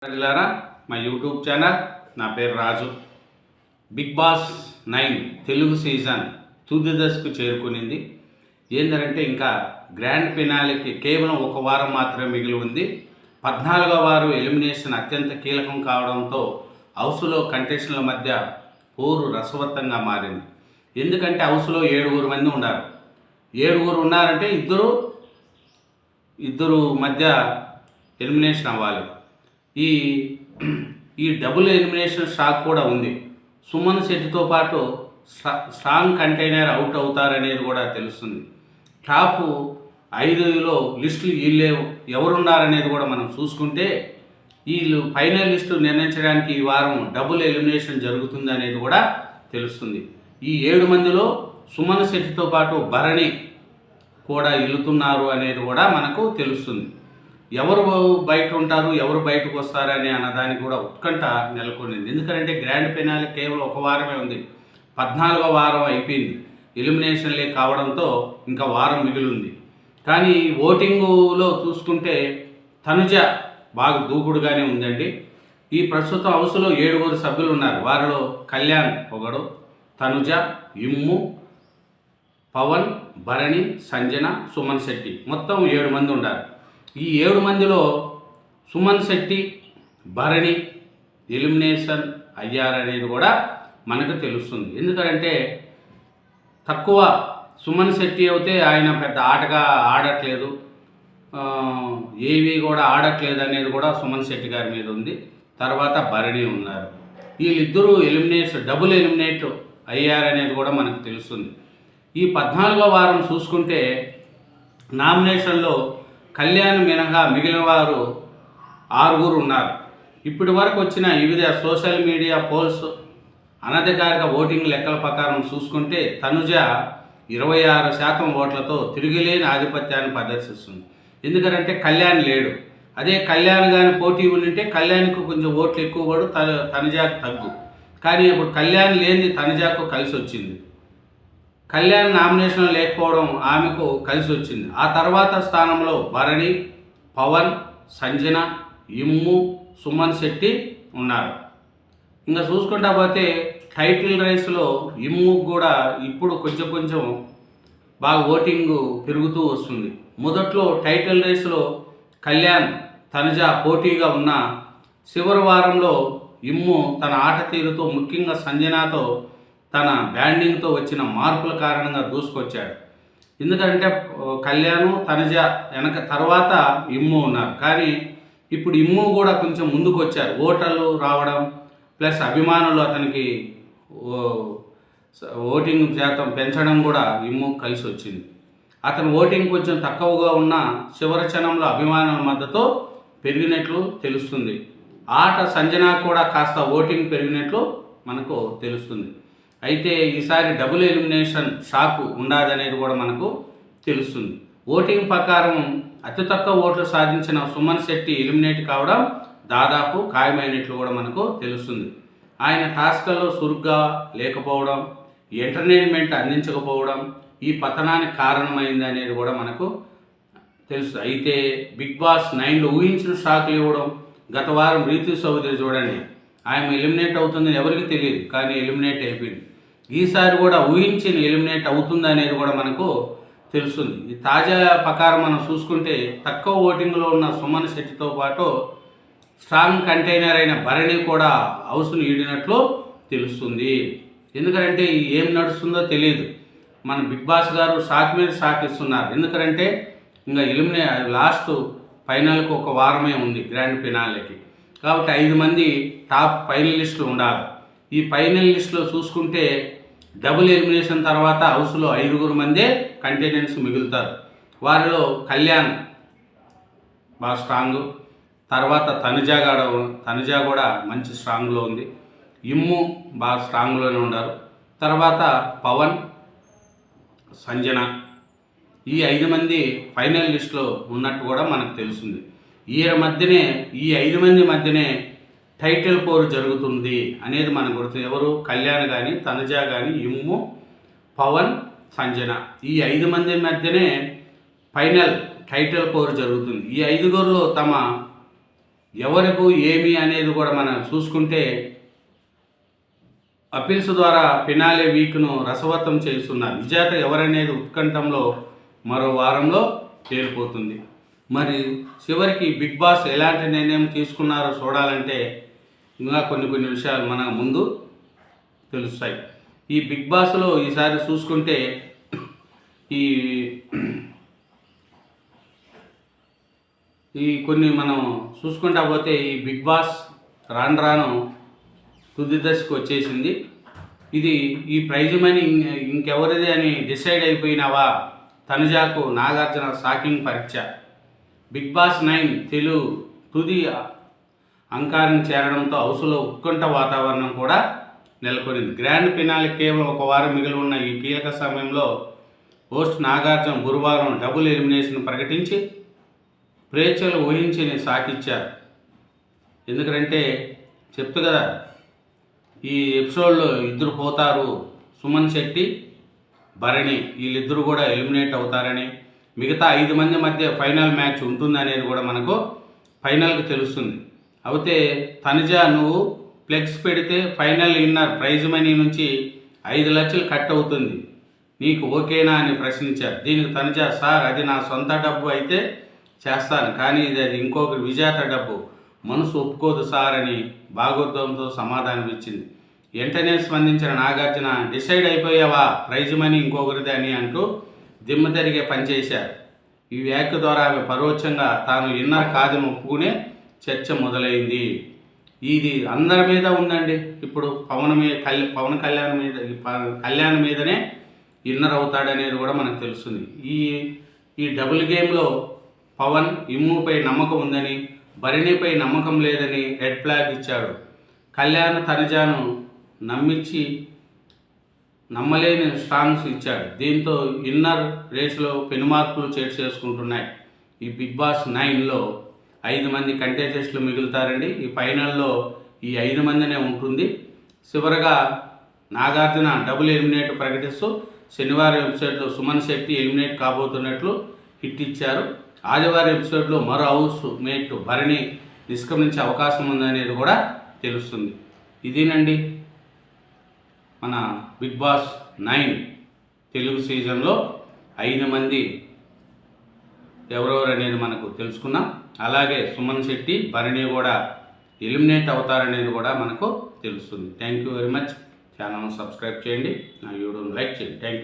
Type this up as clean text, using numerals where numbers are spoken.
ప్రజలారా మా YouTube channel నా పేరు రాజు. బిగ్ బాస్ 9 తెలుగు సీజన్ తుది దశకు చేరుకునింది. ఏంటంటే ఇంకా గ్రాండ్ ఫినాలేకి కేవలం ఒక వారం మాత్రమే మిగిలి ఉంది. 14వ వారం ఎలిమినేషన్ అత్యంత కీలకం కావడంతో హౌస్లో కంటెస్టెంట్ల మధ్య పోరు రసవత్తంగా మారింది. ఎందుకంటే హౌస్లో 7 మంది ఉన్నారు. 7 ఉన్నారంటే ఇద్దరు మధ్య ఎలిమినేషన్ అవ్వాలి. ఈ డబుల్ ఎలిమినేషన్ షాక్ కూడా ఉంది. సుమన్ శెట్టితో పాటు స్ట్రాంగ్ కంటైనర్ అవుట్ అవుతారనేది కూడా తెలుస్తుంది. టాప్ 5లో లిస్టులు వీళ్ళు ఎవరున్నారనేది కూడా మనం చూసుకుంటే వీళ్ళు ఫైనల్ లిస్టు నిర్ణయించడానికి ఈ వారం డబుల్ ఎలిమినేషన్ జరుగుతుంది అనేది కూడా తెలుస్తుంది. ఈ 7 మందిలో సుమన్ శెట్టితో పాటు భరణి కూడా వెళ్తున్నారు అనేది కూడా మనకు తెలుస్తుంది. ఎవరు బయట ఉంటారు, ఎవరు బయటకు వస్తారని అన్నదానికి కూడా ఉత్కంఠ నెలకొనింది. ఎందుకంటే గ్రాండ్ ఫినాలే కేవలం ఒక వారమే ఉంది. 14వ వారం అయిపోయింది. ఎలిమినేషన్లే కావడంతో ఇంకా వారం మిగిలింది. కానీ ఓటింగులో చూసుకుంటే తనుజ బాగా దూకుడుగానే ఉందండి. ఈ ప్రస్తుతం హౌస్లో 7 సభ్యులు ఉన్నారు. వారిలో కళ్యాణ్ ఒకడు, తనుజ, ఇమ్ము, పవన్, భరణి, సంజన, సుమన్ శెట్టి మొత్తం 7 మంది ఉన్నారు. ఈ 7 మందిలో సుమన్ శెట్టి, భరణి ఎలిమినేషన్ అయ్యారనేది కూడా మనకు తెలుస్తుంది. ఎందుకంటే తక్కువ సుమన్ శెట్టి అయితే ఆయన పెద్ద ఆటగా ఆడట్లేదు, ఏవి కూడా ఆడట్లేదు అనేది కూడా సుమన్ శెట్టి గారి మీద ఉంది. తర్వాత భరణి ఉన్నారు. వీళ్ళిద్దరూ డబుల్ ఎలిమినేట్ అయ్యారనేది కూడా మనకు తెలుస్తుంది. ఈ 14వ వారం చూసుకుంటే నామినేషన్లో కళ్యాణ్ మినహా మిగిలిన వారు 6 ఉన్నారు. ఇప్పటి వరకు వచ్చిన వివిధ సోషల్ మీడియా పోల్స్, అనధికారిక ఓటింగ్ లెక్కల ప్రకారం చూసుకుంటే తనుజ 26% ఓట్లతో తిరిగిలేని ఆధిపత్యాన్ని ప్రదర్శిస్తుంది. ఎందుకంటే కళ్యాణ్ లేడు. అదే కళ్యాణ్ కానీ పోటీ ఉండింటే కళ్యాణ్కు కొంచెం ఓట్లు ఎక్కువ పడు, తనుజాకు తగ్గు. కానీ ఇప్పుడు కళ్యాణ్ లేనిది తనుజాకు కలిసి వచ్చింది. కళ్యాణ్ నామినేషన్ లేకపోవడం ఆమెకు కలిసి వచ్చింది. ఆ తర్వాత స్థానంలో భరణి, పవన్, సంజన, ఇమ్ము, సుమన్ శెట్టి ఉన్నారు. ఇంకా చూసుకుంటా పోతే టైటిల్ రేసులో ఇమ్ము కూడా ఇప్పుడు కొంచెం బాగా ఓటింగ్ పెరుగుతూ వస్తుంది. మొదట్లో టైటిల్ రేసులో కళ్యాణ్, తనుజ పోటీగా ఉన్న చివరి వారంలో ఇమ్ము తన ఆట తీరుతో, ముఖ్యంగా సంజనతో తన బ్యాండింగ్తో వచ్చిన మార్పుల కారణంగా దూసుకొచ్చాడు. ఎందుకంటే కళ్యాణ్, తనుజ వెనక తర్వాత ఇమ్ము ఉన్నారు. కానీ ఇప్పుడు ఇమ్ము కూడా కొంచెం ముందుకు వచ్చారు. ఓటర్లు రావడం ప్లస్ అభిమానులు అతనికి ఓటింగ్ శాతం పెంచడం కూడా ఇమ్ము కలిసి వచ్చింది. అతను ఓటింగ్ కొంచెం తక్కువగా ఉన్న చివరి క్షణంలో అభిమానుల మద్దతు పెరిగినట్లు తెలుస్తుంది. ఆట సంజన కూడా కాస్త ఓటింగ్ పెరిగినట్లు మనకు తెలుస్తుంది. అయితే ఈసారి డబుల్ ఎలిమినేషన్ షాక్ ఉండదనేది కూడా మనకు తెలుస్తుంది. ఓటింగ్ ప్రకారం అతి తక్కువ ఓట్లు సాధించిన సుమన్ శెట్టి ఎలిమినేట్ కావడం దాదాపు ఖాయమైనట్లు కూడా మనకు తెలుస్తుంది. ఆయన టాస్క్లలో చురుగ్గా లేకపోవడం, ఎంటర్టైన్మెంట్ అందించకపోవడం ఈ పతనానికి కారణమైంది అనేది కూడా మనకు తెలుసు. అయితే బిగ్ బాస్ 9లో ఊహించిన షాక్లు ఇవ్వడం, గత వారం రీతు చౌదరి చూడండి, ఆయన ఎలిమినేట్ అవుతుందని ఎవరికి తెలియదు, కానీ ఎలిమినేట్ అయిపోయింది. ఈసారి కూడా ఊహించిన ఎలిమినేట్ అవుతుంది అనేది కూడా మనకు తెలుస్తుంది. ఈ తాజా ప్రకారం మనం చూసుకుంటే తక్కువ ఓటింగ్లో ఉన్న సుమన్ శెట్టితో పాటు స్ట్రాంగ్ కంటైనర్ అయిన భరణి కూడా హౌస్ను ఈడినట్లు తెలుస్తుంది. ఎందుకంటే ఏం నడుస్తుందో తెలియదు. మన బిగ్ బాస్ గారు షాక్ మీద షాక్ ఇస్తున్నారు. ఎందుకంటే ఇంకా లాస్ట్ ఫైనల్కి ఒక వారమే ఉంది గ్రాండ్ ఫినాలేకి. కాబట్టి 5 మంది టాప్ ఫైనలిస్టులు ఉండాలి. ఈ ఫైనల్ లిస్టులో చూసుకుంటే డబుల్ ఎలిమినేషన్ తర్వాత హౌస్లో 5 మందే కంటెస్టెంట్స్ మిగులుతారు. వారిలో కళ్యాణ్ బాగా స్ట్రాంగ్, తర్వాత తనుజ కూడా మంచి స్ట్రాంగ్లో ఉంది, ఇమ్ము బాగా స్ట్రాంగ్లోనే ఉన్నారు, తర్వాత పవన్, సంజన ఈ 5 మంది ఫైనల్ లిస్టులో ఉన్నట్టు కూడా మనకు తెలుస్తుంది. ఈ 5 మంది మధ్యనే టైటిల్ పోరు జరుగుతుంది అనేది మనకు గుర్తుంది. ఎవరు? కళ్యాణ్ కానీ, తనుజ కానీ, ఇమ్ము, పవన్, సంజన ఈ 5 మంది మధ్యనే ఫైనల్ టైటిల్ పోరు జరుగుతుంది. ఈ 5 తమ ఎవరికి ఏమి అనేది కూడా మనం చూసుకుంటే అపీల్స్ ద్వారా ఫినాలే వీక్ను రసవత్తం చేస్తున్నారు. విజేత ఎవరనేది ఉత్కంఠంలో మరో వారంలో తేలిపోతుంది. మరి చివరికి బిగ్ బాస్ ఎలాంటి నిర్ణయం తీసుకున్నారో చూడాలంటే ఇంకా కొన్ని విషయాలు మన ముందు తెలుస్తాయి. ఈ బిగ్ బాస్లో ఈసారి చూసుకుంటే ఈ కొన్ని మనం చూసుకుంటా పోతే ఈ బిగ్ బాస్ రాను తుది దశకు వచ్చేసింది. ఇది ఈ ప్రైజ్ మనీ ఇంకెవరిది అని డిసైడ్ అయిపోయినావా? తనుజాకు నాగార్జున షాకింగ్ పరీక్ష. బిగ్ బాస్ 9 తెలుగు తుది అంకాన్ని చేరడంతో హౌస్లో ఉత్కంఠ వాతావరణం కూడా నెలకొనింది. గ్రాండ్ ఫినాలే కేవలం ఒక వారం మిగిలి ఉన్న ఈ కీలక సమయంలో హోస్ట్ నాగార్జున గురువారం డబుల్ ఎలిమినేషన్ ప్రకటించి ప్రేక్షకులు ఊహించని సాకిచ్చారు. ఎందుకంటే చెప్తూ కదా, ఈ ఎపిసోడ్లో ఇద్దరు పోతారు, సుమన్ శెట్టి, భరణి, వీళ్ళిద్దరూ కూడా ఎలిమినేట్ అవుతారని, మిగతా 5 మంది మధ్య ఫైనల్ మ్యాచ్ ఉంటుందనేది కూడా మనకు ఫైనల్కి తెలుస్తుంది. అయితే తనుజ, నువ్వు ఫ్లెక్స్ పెడితే ఫైనల్ విన్నర్ ప్రైజ్ మనీ నుంచి 5 లక్షలు కట్ అవుతుంది, నీకు ఓకేనా అని ప్రశ్నించారు. దీనికి తనుజ, సార్ అది నా సొంత డబ్బు అయితే చేస్తాను, కానీ అది ఇంకొకరి విజేత డబ్బు, మనసు ఒప్పుకోదు సార్ అని భాగోద్వంతో సమాధానం ఇచ్చింది. వెంటనే స్పందించిన నాగార్జున, డిసైడ్ అయిపోయావా, ప్రైజ్ మనీ ఇంకొకరిది అని అంటూ దిమ్మ తిరిగే పనిచేశారు. ఈ వ్యాఖ్య ద్వారా ఆమె పరోక్షంగా తాను విన్నర్ కాదని ఒప్పుకునే చర్చ మొదలైంది. ఇది అందరి మీద ఉందండి. ఇప్పుడు పవన్ కళ్యాణ్ మీదనే విన్నర్ అవుతాడనేది కూడా మనకు తెలుస్తుంది. ఈ డబుల్ గేమ్లో పవన్ ఇమ్ముపై నమ్మకం ఉందని, భరణిపై నమ్మకం లేదని రెడ్ ఫ్లాగ్ ఇచ్చాడు. కళ్యాణ్ తనుజాను నమ్మించి నమ్మలేని స్ట్రాంగ్స్ ఇచ్చాడు. దీంతో ఇన్నర్ రేసులో పెనుమార్పులు చేటు చేసుకుంటున్నాయి. ఈ బిగ్ బాస్ 9లో 5 మంది కంటెస్టెంట్లు మిగులుతారండి. ఈ ఫైనల్లో ఈ 5 మందినే ఉంటుంది. చివరగా నాగార్జున డబుల్ ఎలిమినేట్ ప్రకటిస్తూ శనివారం ఎపిసోడ్లో సుమన్ శెట్టి ఎలిమినేట్ కాబోతున్నట్లు హిట్ ఇచ్చారు. ఆదివారం ఎపిసోడ్లో మరో హౌస్ మేట్ భరణి నిష్క్రమించే అవకాశం ఉందనేది కూడా తెలుస్తుంది. ఇదేనండి మన బిగ్ బాస్ 9 తెలుగు సీజన్లో 5 మంది ఎవరెవరు అనేది మనకు తెలుసుకున్నాం. అలాగే సుమన్ శెట్టి, భరణి కూడా ఎలిమినేట్ అవుతారనేది కూడా మనకు తెలుస్తుంది. Thank you very much. ఛానల్ను సబ్స్క్రైబ్ చేయండి, నా వీడియోని లైక్ చేయండి. Thank you.